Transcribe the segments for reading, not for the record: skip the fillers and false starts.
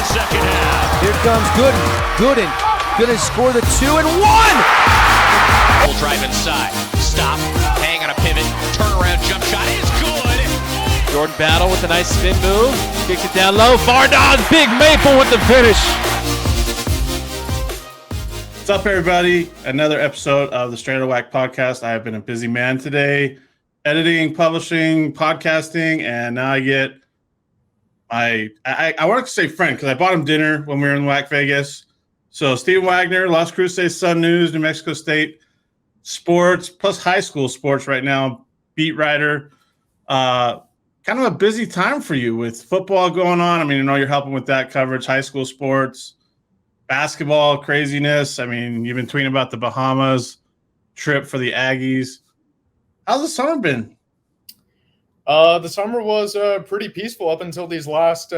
second half. Here comes Gooden. Gooden gonna score the 2 and 1. Full drive inside. Stop. Hang on a pivot. Turnaround jump shot is good. Jordan Battle with a nice spin move. Kicks it down low. Fardaws, Big Maple with the finish. What's up, everybody? Another episode of the Straight Outta Whack podcast. I have been a busy man today, editing, publishing, podcasting, and now I get I wanted to say friend because I bought him dinner when we were in Whack Vegas. So Steve Wagner, Las Cruces Sun News, New Mexico State sports plus high school sports right now, beat writer. Kind of a busy time for you with football going on. I mean, I know you're helping with that coverage, high school sports, basketball craziness. I mean, you've been tweeting about the Bahamas trip for the Aggies. How's the summer been? The summer was pretty peaceful up until this last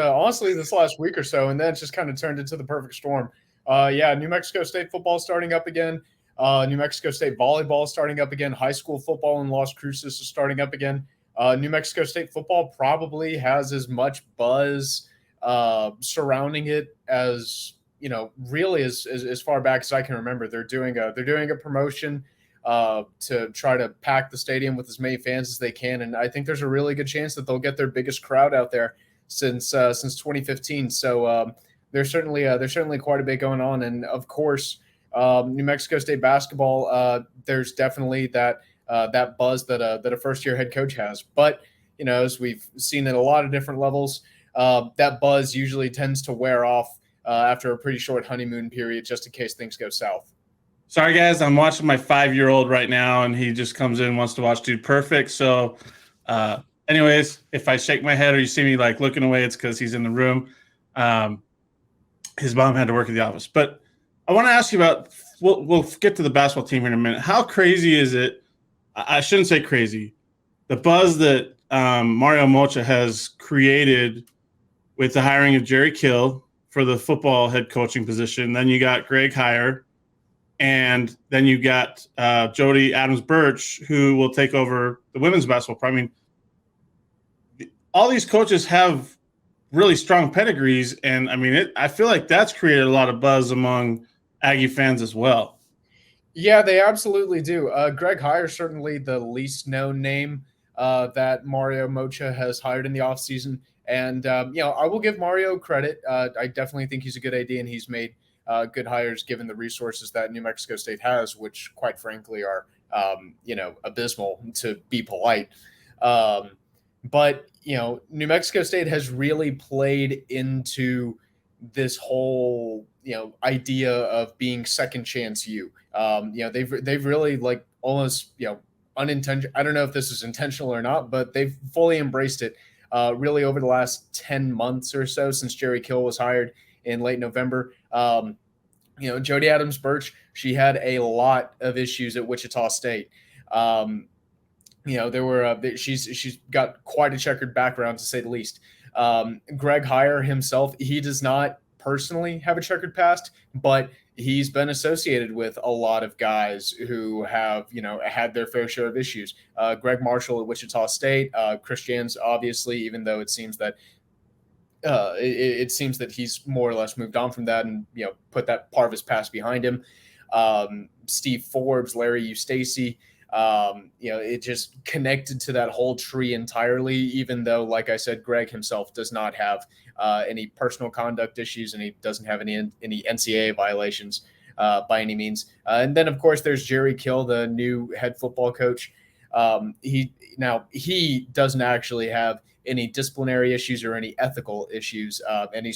week or so, and then it just kind of turned into the perfect storm. New Mexico State football starting up again. New Mexico State volleyball starting up again. High school football in Las Cruces is starting up again. New Mexico State football probably has as much buzz surrounding it as really as far back as I can remember. They're doing a promotion to try to pack the stadium with as many fans as they can, and I think there's a really good chance that they'll get their biggest crowd out there since 2015. So there's certainly quite a bit going on, and of course, New Mexico State basketball. There's definitely that buzz that a first year head coach has, but as we've seen at a lot of different levels, that buzz usually tends to wear off after a pretty short honeymoon period, just in case things go south. Sorry, guys. I'm watching my 5-year-old right now, and he just comes in and wants to watch Dude Perfect. So anyways, if I shake my head or you see me like looking away, it's because he's in the room. His mom had to work at the office. But I want to ask you about – we'll get to the basketball team here in a minute. How crazy is it – I shouldn't say crazy. The buzz that Mario Mocha has created with the hiring of Jerry Kill for the football head coaching position. Then you got Greg Heyer. And then you got Jody Adams-Birch, who will take over the women's basketball program. I mean, all these coaches have really strong pedigrees, and I feel like that's created a lot of buzz among Aggie fans as well. Yeah, they absolutely do. Greg Heyer, certainly the least known name that Mario Mocha has hired in the offseason. And, I will give Mario credit. I definitely think he's a good AD, and he's made good hires given the resources that New Mexico State has, which quite frankly are, abysmal, to be polite. But New Mexico State has really played into this whole, idea of being second chance you. They've really like almost, unintentional. I don't know if this is intentional or not, but they've fully embraced it really over the last 10 months or so since Jerry Kill was hired in late November. Jody Adams-Birch, she had a lot of issues at Wichita State. She's got quite a checkered background, to say the least. Greg Heyer himself, he does not personally have a checkered past, but he's been associated with a lot of guys who have, had their fair share of issues. Greg Marshall at Wichita State, Chris Jans, obviously, even though it seems that it seems that he's more or less moved on from that and, put that part of his past behind him. Steve Forbes, Larry Eustace, it just connected to that whole tree entirely, even though, like I said, Greg himself does not have any personal conduct issues, and he doesn't have any NCAA violations by any means. And then, of course, there's Jerry Kill, the new head football coach. He doesn't actually have any disciplinary issues or any ethical issues. And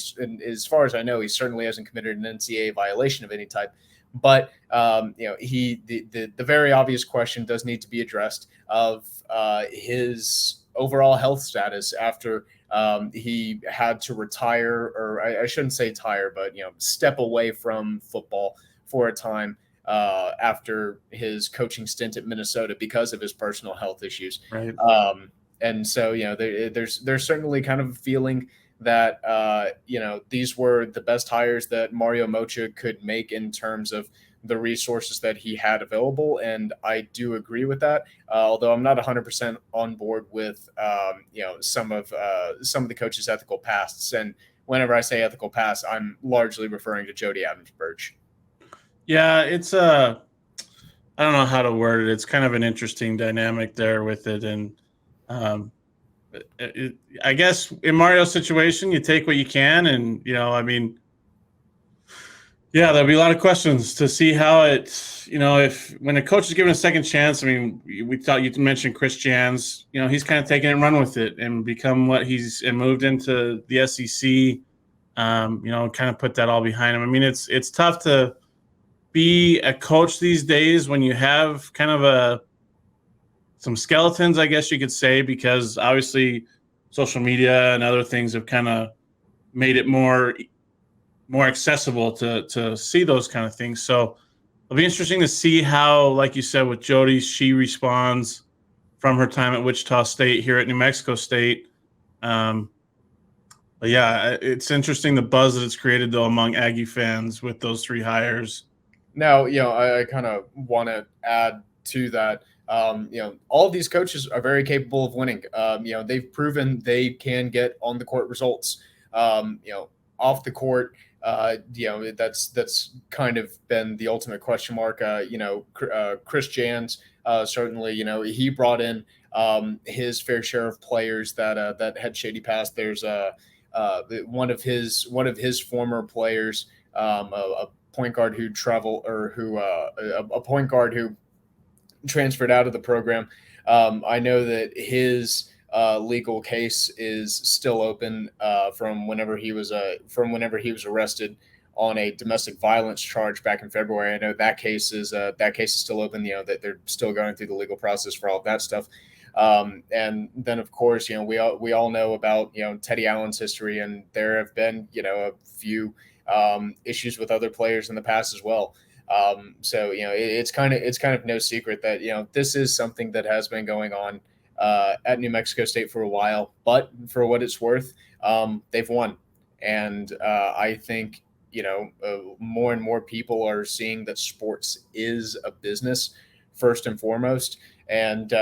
as far as I know, he certainly hasn't committed an NCAA violation of any type. But the very obvious question does need to be addressed of his overall health status after he had to retire, or I shouldn't say retire, but step away from football for a time after his coaching stint at Minnesota because of his personal health issues. Right. And so there's certainly kind of a feeling that these were the best hires that Mario Mocha could make in terms of the resources that he had available, and I do agree with that. Although I'm not 100% on board with some of the coaches' ethical pasts, and whenever I say ethical pass, I'm largely referring to Jody Adams-Birch. Yeah, it's I don't know how to word it. It's kind of an interesting dynamic there with it, and I guess in Mario's situation, you take what you can, and I mean, yeah, there'll be a lot of questions to see how it, if when a coach is given a second chance. I mean, we thought you mentioned Chris Jans. He's kind of taken it and run with it and become what he's and moved into the SEC. Kind of put that all behind him. I mean, it's tough to be a coach these days when you have kind of some skeletons, I guess you could say, because obviously social media and other things have kind of made it more accessible to see those kind of things. So it'll be interesting to see how, like you said, with Jody, she responds from her time at Wichita State here at New Mexico State. But yeah, it's interesting the buzz that it's created though among Aggie fans with those 3 hires. Now, I kind of want to add to that. All of these coaches are very capable of winning. They've proven they can get on the court results. Off the court, that's kind of been the ultimate question mark. Chris Jans, certainly, he brought in his fair share of players that had shady past. There's one of his former players, a point guard who a point guard who transferred out of the program. I know that his legal case is still open from whenever he was arrested on a domestic violence charge back in February. I know that case is still open. That they're still going through the legal process for all of that stuff. And then of course, we all know about Teddy Allen's history, and there have been a few issues with other players in the past as well. So it's kind of no secret that this is something that has been going on at New Mexico State for a while, but for what it's worth, they've won. And I think, more and more people are seeing that sports is a business first and foremost. And,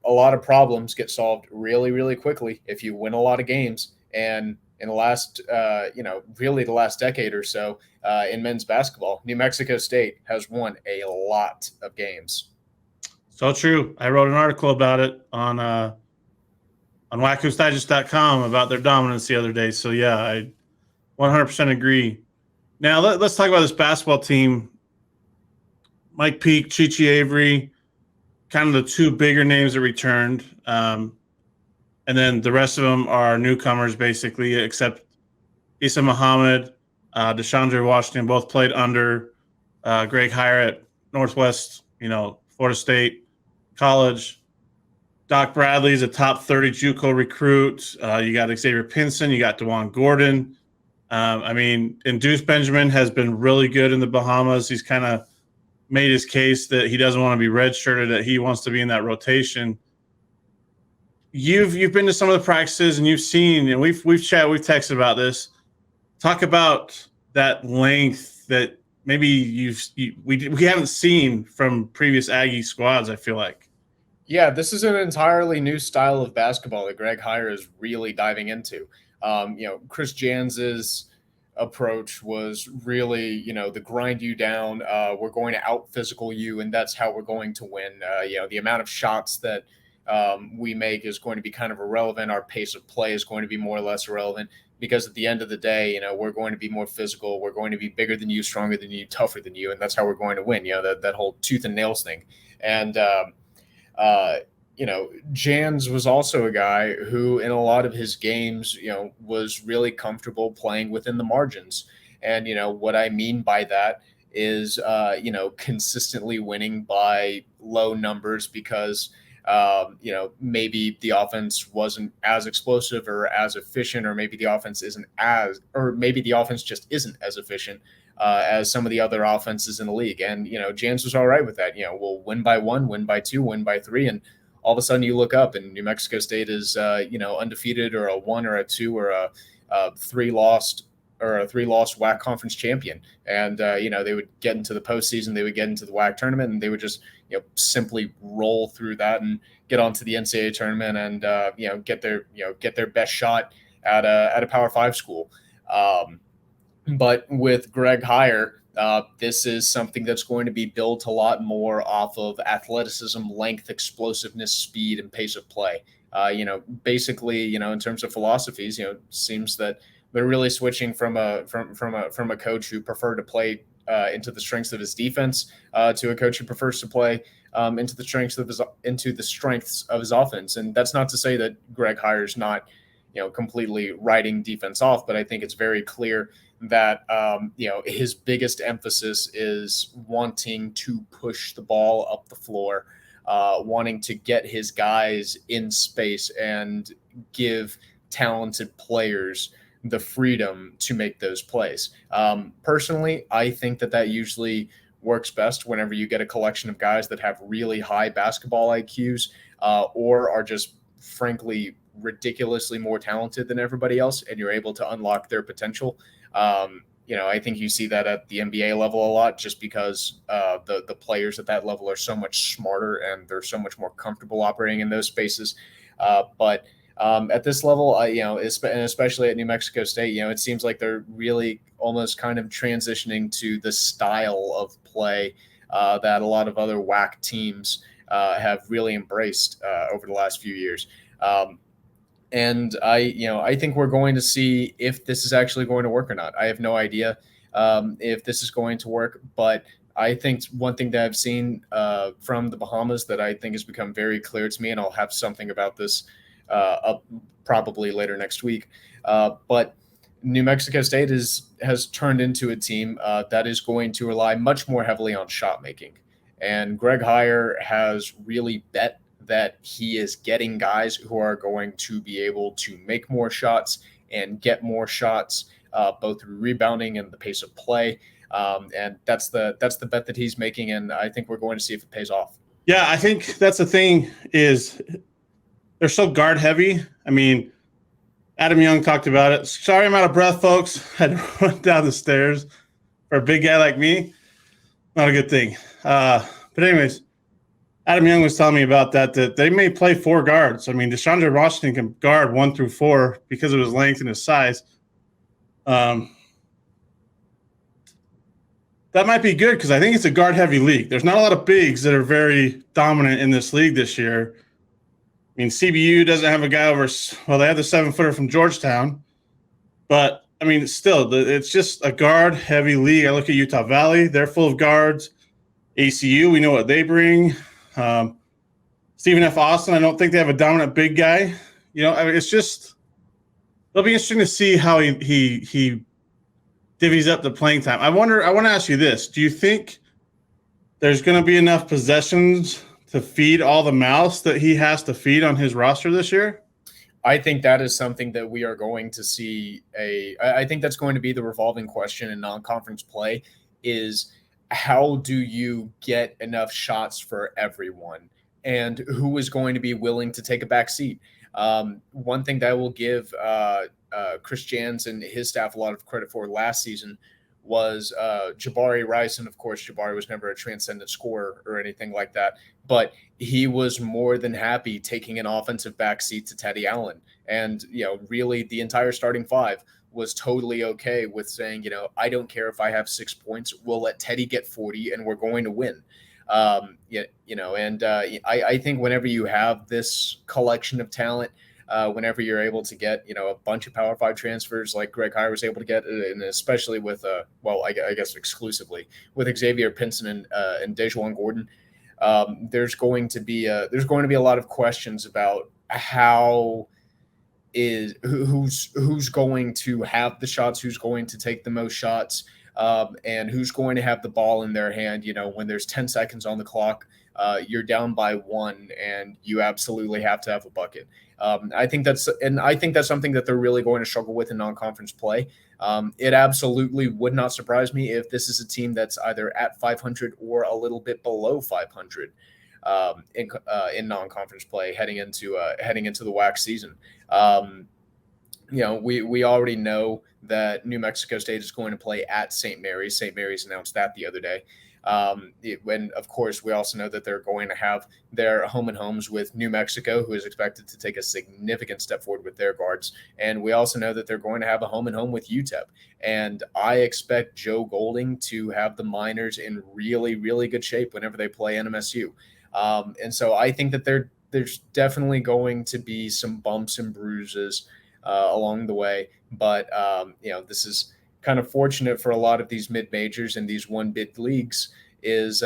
a lot of problems get solved really, really quickly if you win a lot of games. And in the last, really the last decade or so in men's basketball, New Mexico State has won a lot of games. So true. I wrote an article about it on WackOosDigest.com about their dominance the other day. So yeah, I 100% agree. Now let's talk about this basketball team. Mike Peake, Chi-Chi Avery, kind of the 2 bigger names that returned. And then the rest of them are newcomers, basically, except Issa Muhammad, DeShandre Washington, both played under Greg Heyer at Northwest, Florida State College. Doc Bradley's a top 30 JUCO recruit. You got Xavier Pinson, you got DeJuan Gordon. And Deuce Benjamin has been really good in the Bahamas. He's kind of made his case that he doesn't want to be redshirted, that he wants to be in that rotation. You've been to some of the practices and you've seen, and we've texted about this. Talk about that length that maybe we haven't seen from previous Aggie squads, I feel like. Yeah, this is an entirely new style of basketball that Greg Heyer is really diving into. Chris Jans's approach was really, the grind you down. We're going to out physical you, and that's how we're going to win. The amount of shots that we make is going to be kind of irrelevant. Our pace of play is going to be more or less irrelevant, because at the end of the day, we're going to be more physical. We're going to be bigger than you, stronger than you, tougher than you, and that's how we're going to win. That whole tooth and nails thing. And Jans was also a guy who, in a lot of his games, was really comfortable playing within the margins. And what I mean by that is, consistently winning by low numbers because maybe the offense wasn't as explosive or as efficient, or maybe the offense just isn't as efficient as some of the other offenses in the league. And, Jans was all right with that. We'll win by 1, win by 2, win by 3. And all of a sudden you look up and New Mexico State is, undefeated, or a 1 or a 2 or a 3-loss WAC conference champion. And, they would get into the postseason, they would get into the WAC tournament, and they would just, simply roll through that and get onto the NCAA tournament and, get their best shot at a Power 5 school. But with Greg Heyer, this is something that's going to be built a lot more off of athleticism, length, explosiveness, speed, and pace of play. Basically, in terms of philosophies, it seems that they're really switching from a coach who preferred to play into the strengths of his defense to a coach who prefers to play into the strengths of his offense. And that's not to say that Greg Heyer's not completely writing defense off, but I think it's very clear that his biggest emphasis is wanting to push the ball up the floor, wanting to get his guys in space and give talented players the freedom to make those plays. Personally, I think that usually works best whenever you get a collection of guys that have really high basketball IQs or are just frankly ridiculously more talented than everybody else, and you're able to unlock their potential. I think you see that at the NBA level a lot, just because the players at that level are so much smarter and they're so much more comfortable operating in those spaces. But at this level, and especially at New Mexico State, it seems like they're really almost kind of transitioning to the style of play that a lot of other WAC teams have really embraced over the last few years. And I think we're going to see if this is actually going to work or not. I have no idea if this is going to work, but I think one thing that I've seen from the Bahamas that I think has become very clear to me, and I'll have something about this up probably later next week, but New Mexico State has turned into a team that is going to rely much more heavily on shot making. And Greg Heyer has really bet that he is getting guys who are going to be able to make more shots and get more shots, both through rebounding and the pace of play. And that's the bet that he's making, and I think we're going to see if it pays off. Yeah, I think that's the thing is they're so guard heavy. I mean, Adam Young talked about it. Sorry I'm out of breath, folks. I had to run down the stairs. For a big guy like me, not a good thing. But anyways, Adam Young was telling me about that they may play 4 guards. I mean, DeShondre Washington can guard 1 through 4 because of his length and his size. That might be good because I think it's a guard-heavy league. There's not a lot of bigs that are very dominant in this league this year. I mean, CBU doesn't have a guy over – well, they have the 7-footer from Georgetown. But, I mean, still, it's just a guard-heavy league. I look at Utah Valley. They're full of guards. ACU, we know what they bring. Stephen F. Austin, I don't think they have a dominant big guy. It's just – it'll be interesting to see how he divvies up the playing time. I want to ask you this. Do you think there's going to be enough possessions to feed all the mouths that he has to feed on his roster this year? I think that is something that we are going to see. I think that's going to be the revolving question in non-conference play is how do you get enough shots for everyone and who is going to be willing to take a back seat? One thing that I will give Chris Jans and his staff a lot of credit for last season was Jabari Rice. And of course, Jabari was never a transcendent scorer or anything like that, but he was more than happy taking an offensive backseat to Teddy Allen. And, really the entire starting 5 was totally okay with saying, I don't care if I have 6 points, we'll let Teddy get 40 and we're going to win. I think whenever you have this collection of talent, whenever you're able to get, a bunch of Power 5 transfers like Greg Heyer was able to get, and especially with, I guess exclusively with Xavier Pinson and Dejuan Gordon, there's going to be a lot of questions about who's going to have the shots, who's going to take the most shots, and who's going to have the ball in their hand. When there's 10 seconds on the clock, you're down by 1 and you absolutely have to have a bucket. I think that's something that they're really going to struggle with in non-conference play. It absolutely would not surprise me if this is a team that's either at 500 or a little bit below 500 in non-conference play heading into the WAC season. We already know that New Mexico State is going to play at St. Mary's. St. Mary's announced that the other day. And of course, we also know that they're going to have their home and homes with New Mexico, who is expected to take a significant step forward with their guards. And we also know that they're going to have a home and home with UTEP. And I expect Joe Golding to have the Miners in really, really good shape whenever they play NMSU. And so I think that there's definitely going to be some bumps and bruises along the way. But, this is kind of fortunate for a lot of these mid-majors and these one-bid leagues is,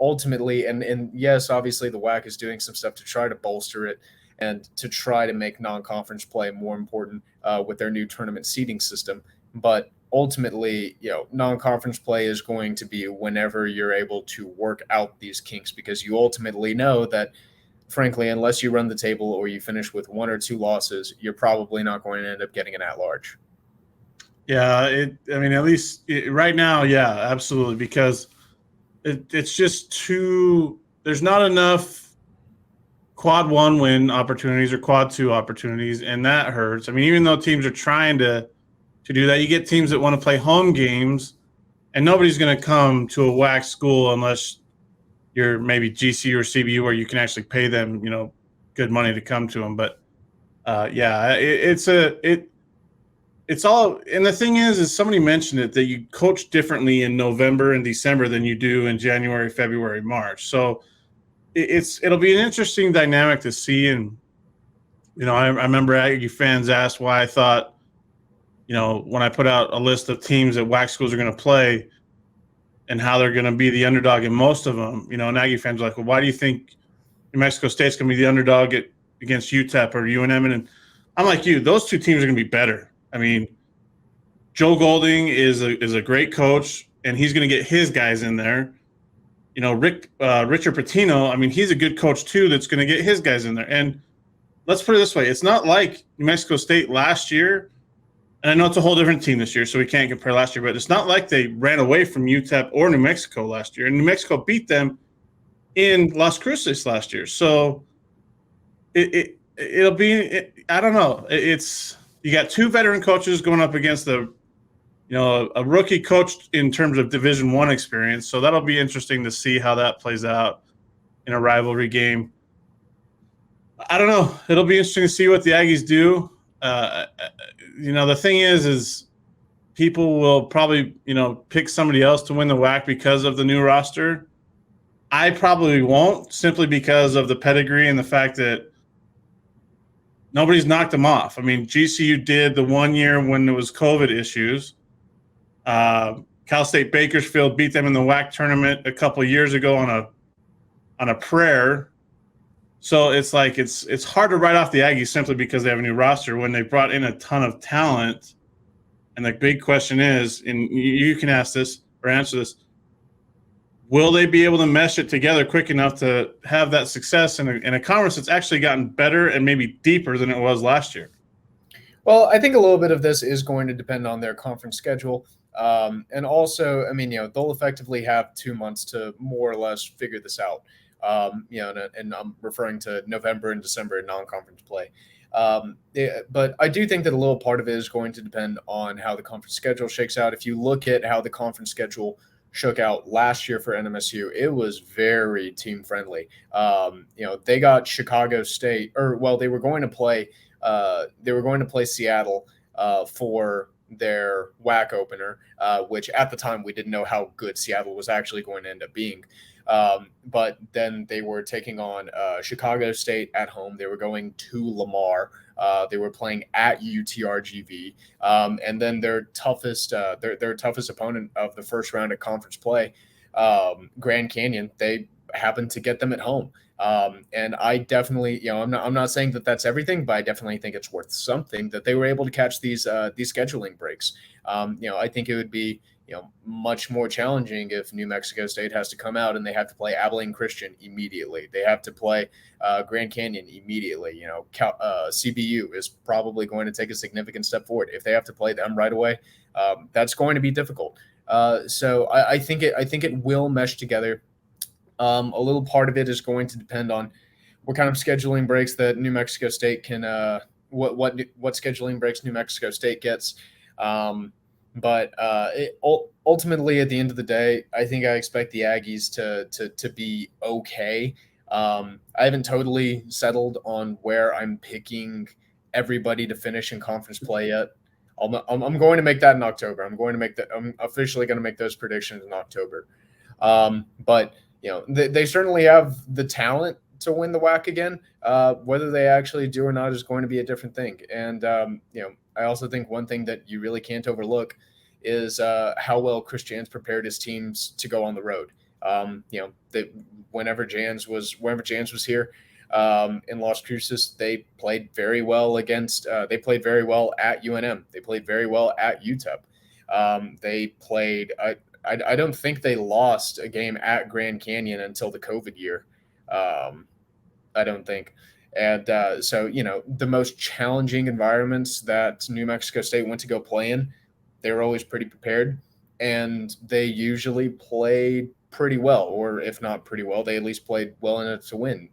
ultimately, and yes, obviously the WAC is doing some stuff to try to bolster it and to try to make non-conference play more important with their new tournament seeding system. But ultimately, non-conference play is going to be whenever you're able to work out these kinks, because you ultimately know that, frankly, unless you run the table or you finish with 1 or 2 losses, you're probably not going to end up getting an at-large. Yeah, at least right now, yeah, absolutely, because it's just there's not enough quad 1 win opportunities or quad 2 opportunities, and that hurts. I mean, even though teams are trying to do that, you get teams that want to play home games, and nobody's going to come to a WAC school unless you're maybe GC or CBU where you can actually pay them, good money to come to them. But it's all, and the thing is somebody mentioned it, that you coach differently in November and December than you do in January, February, March. So it'll be an interesting dynamic to see. And I remember Aggie fans asked why I thought, when I put out a list of teams that WAC schools are going to play and how they're going to be the underdog in most of them, and Aggie fans are like, well, why do you think New Mexico State's going to be the underdog against UTEP or UNM? And I'm like you, those 2 teams are going to be better. I mean, Joe Golding is a great coach, and he's going to get his guys in there. Richard Patino, I mean, he's a good coach too that's going to get his guys in there. And let's put it this way. It's not like New Mexico State last year, and I know it's a whole different team this year, so we can't compare last year, but it's not like they ran away from UTEP or New Mexico last year. And New Mexico beat them in Las Cruces last year. So it'll be I don't know. You got 2 veteran coaches going up against a rookie coach in terms of Division I experience. So that'll be interesting to see how that plays out in a rivalry game. I don't know. It'll be interesting to see what the Aggies do. The thing is people will probably, pick somebody else to win the WAC because of the new roster. I probably won't, simply because of the pedigree and the fact that nobody's knocked them off. I mean, GCU did the 1 year when there was COVID issues. Cal State Bakersfield beat them in the WAC tournament a couple of years ago on a prayer. So it's like it's hard to write off the Aggies simply because they have a new roster when they brought in a ton of talent. And the big question is, and you can ask this or answer this, will they be able to mesh it together quick enough to have that success in a conference that's actually gotten better and maybe deeper than it was last year? Well, I think a little bit of this is going to depend on their conference schedule. And also, they'll effectively have 2 months to more or less figure this out. And I'm referring to November and December in non-conference play. But I do think that a little part of it is going to depend on how the conference schedule shakes out. If you look at how the conference schedule shook out last year for NMSU, it was very team friendly. They got Chicago State, they were going to play Seattle for their WAC opener, which at the time we didn't know how good Seattle was actually going to end up being. But then they were taking on Chicago State at home. They were going to Lamar. They were playing at UTRGV. And then their toughest opponent of the first round of conference play, Grand Canyon, they happened to get them at home. And I definitely, I'm not saying that that's everything, but I definitely think it's worth something that they were able to catch these scheduling breaks. I think it would be, much more challenging if New Mexico State has to come out and they have to play Abilene Christian immediately. They have to play Grand Canyon immediately. CBU is probably going to take a significant step forward. If they have to play them right away, that's going to be difficult. So I think it will mesh together. A little part of it is going to depend on what kind of scheduling breaks that New Mexico State can, what scheduling breaks New Mexico State gets. But ultimately, at the end of the day, I think I expect the Aggies to be okay. I haven't totally settled on where I'm picking everybody to finish in conference play yet. I'm going to make that in October. I'm officially going to make those predictions in October. But they certainly have the talent to win the WAC again. Whether they actually do or not is going to be a different thing. And I also think one thing that you really can't overlook is how well Chris Jans prepared his teams to go on the road. Whenever Jans was here in Las Cruces, they played very well they played very well at UNM. They played very well at UTEP. They played. I don't think they lost a game at Grand Canyon until the COVID year. I don't think. And so, the most challenging environments that New Mexico State went to go play in, they were always pretty prepared, and they usually played pretty well, or if not pretty well, they at least played well enough to win.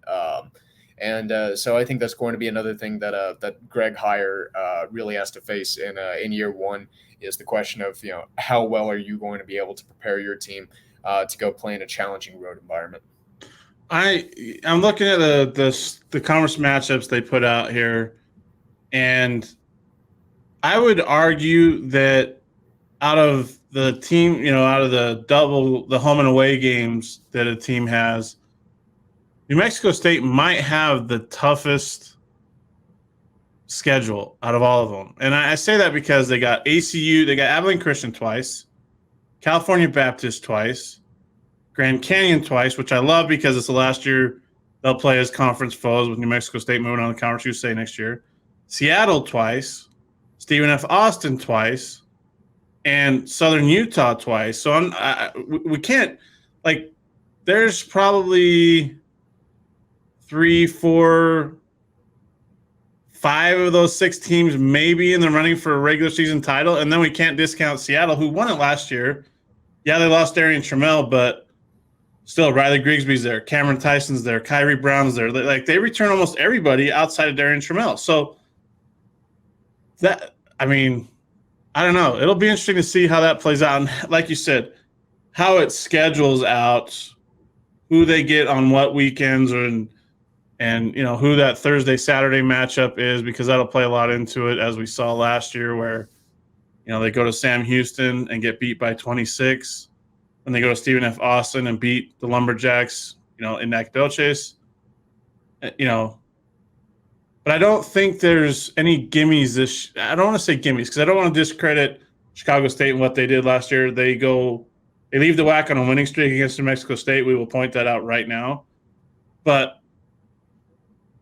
So I think that's going to be another thing that Greg Heyer really has to face in year one, is the question of how well are you going to be able to prepare your team to go play in a challenging road environment. I'm looking at the conference matchups they put out here, and I would argue that out of the team, out of the home and away games that a team has, New Mexico State might have the toughest schedule out of all of them. And I say that because they got ACU, they got Abilene Christian twice, California Baptist twice, Grand Canyon twice, which I love because it's the last year they'll play as conference foes with New Mexico State moving on to Conference USA next year. Seattle twice, Stephen F. Austin twice, and Southern Utah twice. So we can't, there's probably 3, 4, 5 of those 6 teams maybe in the running for a regular season title, and then we can't discount Seattle, who won it last year. Yeah, they lost Darian Trammell, but still, Riley Grigsby's there, Cameron Tyson's there, Kyrie Brown's there. They return almost everybody outside of Darian Trammell. So I don't know. It'll be interesting to see how that plays out. And like you said, how it schedules out, who they get on what weekends, and who that Thursday, Saturday matchup is, because that'll play a lot into it, as we saw last year where, they go to Sam Houston and get beat by 26. And they go to Stephen F. Austin and beat the Lumberjacks, in Nacogdoches. But I don't think there's any gimmies I don't want to say gimmies because I don't want to discredit Chicago State and what they did last year. They leave the WAC on a winning streak against New Mexico State. We will point that out right now. But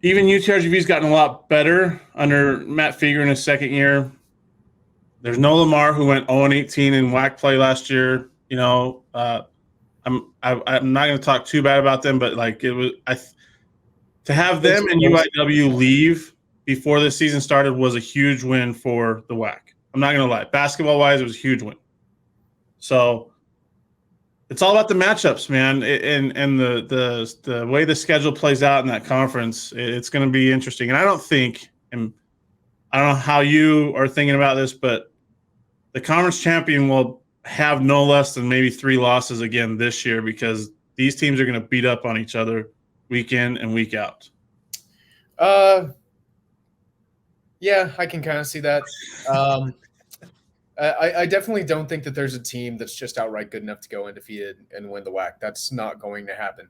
even UTRGV's gotten a lot better under Matt Feger in his second year. There's no Lamar, who went 0-18 in WAC play last year. I'm not going to talk too bad about them, but to have them and UIW leave before the season started was a huge win for the WAC. I'm not going to lie. Basketball-wise, it was a huge win. So it's all about the matchups, man, and the way the schedule plays out in that conference. It's going to be interesting. And I don't know how you are thinking about this, but the conference champion will have no less than maybe 3 losses again this year, because these teams are going to beat up on each other week in and week out. Yeah, I can kind of see that. I definitely don't think that there's a team that's just outright good enough to go undefeated and win the WAC. That's not going to happen.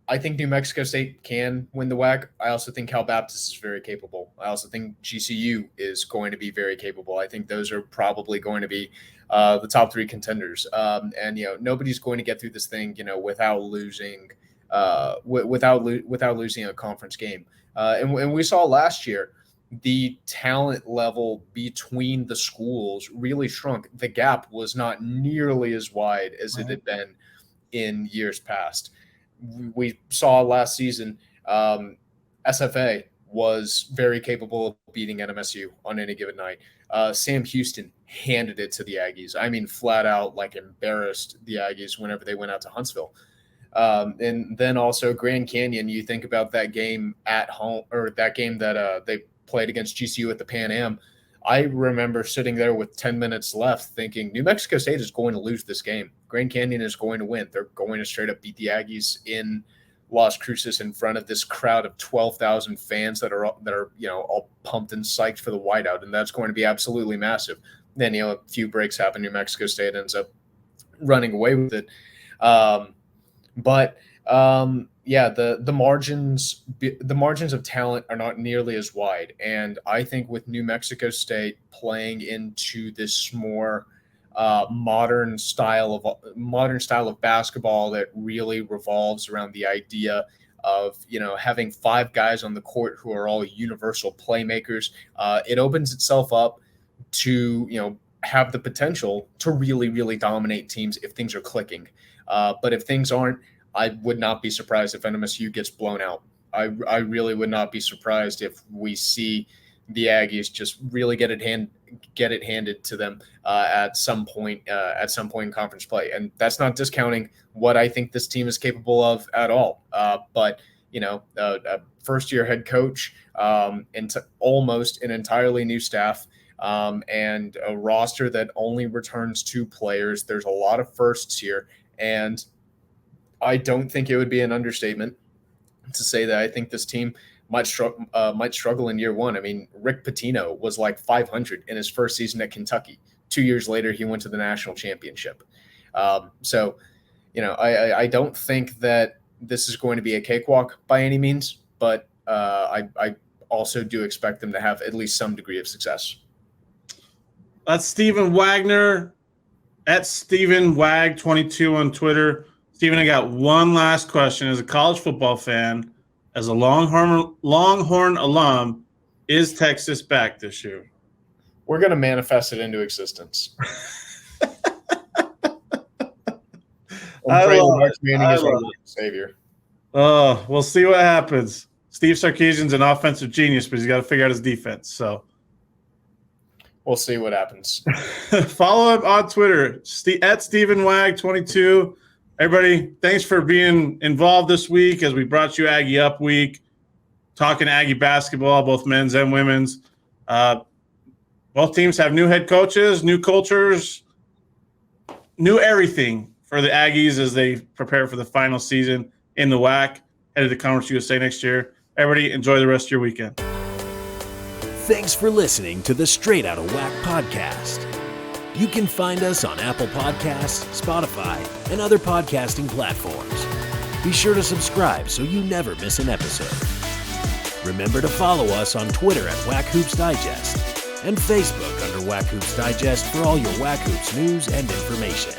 I think New Mexico State can win the WAC. I also think Cal Baptist is very capable. I also think GCU is going to be very capable. I think those are probably going to be the top 3 contenders. And nobody's going to get through this thing, without losing a conference game. And we saw last year the talent level between the schools really shrunk. The gap was not nearly as wide as it had been in years past. We saw last season, SFA was very capable of beating NMSU on any given night. Sam Houston handed it to the Aggies. I mean, flat out embarrassed the Aggies whenever they went out to Huntsville. And then also Grand Canyon, you think about that game at home, or that game that they played against GCU at the Pan Am. I remember sitting there with 10 minutes left thinking New Mexico State is going to lose this game. Grand Canyon is going to win. They're going to straight up beat the Aggies in Las Cruces in front of this crowd of 12,000 fans that are all pumped and psyched for the whiteout, and that's going to be absolutely massive. Then a few breaks happen. New Mexico State ends up running away with it. The margins of talent are not nearly as wide, and I think with New Mexico State playing into this more modern style of basketball that really revolves around the idea of having 5 guys on the court who are all universal playmakers, it opens itself up to have the potential to really, really dominate teams if things are clicking. But if things aren't, I would not be surprised if NMSU gets blown out. I really would not be surprised if we see the Aggies just really get it handed to them at some point in conference play. And that's not discounting what I think this team is capable of at all. But a first-year head coach, into almost an entirely new staff, and a roster that only returns 2 players. There's a lot of firsts here, and I don't think it would be an understatement to say that I think this team might struggle in year one. I mean, Rick Pitino was like 500 in his first season at Kentucky. 2 years later, he went to the national championship. I don't think that this is going to be a cakewalk by any means, but I also do expect them to have at least some degree of success. That's Stephen Wagner at Stephen Wag 22 on Twitter. Stephen, I got one last question. As a college football fan, as a Longhorn alum, is Texas back this year? We're going to manifest it into existence. Mark Manning is our savior. Oh, we'll see what happens. Steve Sarkisian's an offensive genius, but he's got to figure out his defense. So we'll see what happens. Follow him on Twitter, at StephenWag22. Everybody, thanks for being involved this week as we brought you Aggie Up Week, talking Aggie basketball, both men's and women's. Both teams have new head coaches, new cultures, new everything for the Aggies as they prepare for the final season in the WAC, headed to Conference USA next year. Everybody, enjoy the rest of your weekend. Thanks for listening to the Straight Outta WAC podcast. You can find us on Apple Podcasts, Spotify, and other podcasting platforms. Be sure to subscribe so you never miss an episode. Remember to follow us on Twitter at WAC Hoops Digest and Facebook under WAC Hoops Digest for all your WAC Hoops news and information.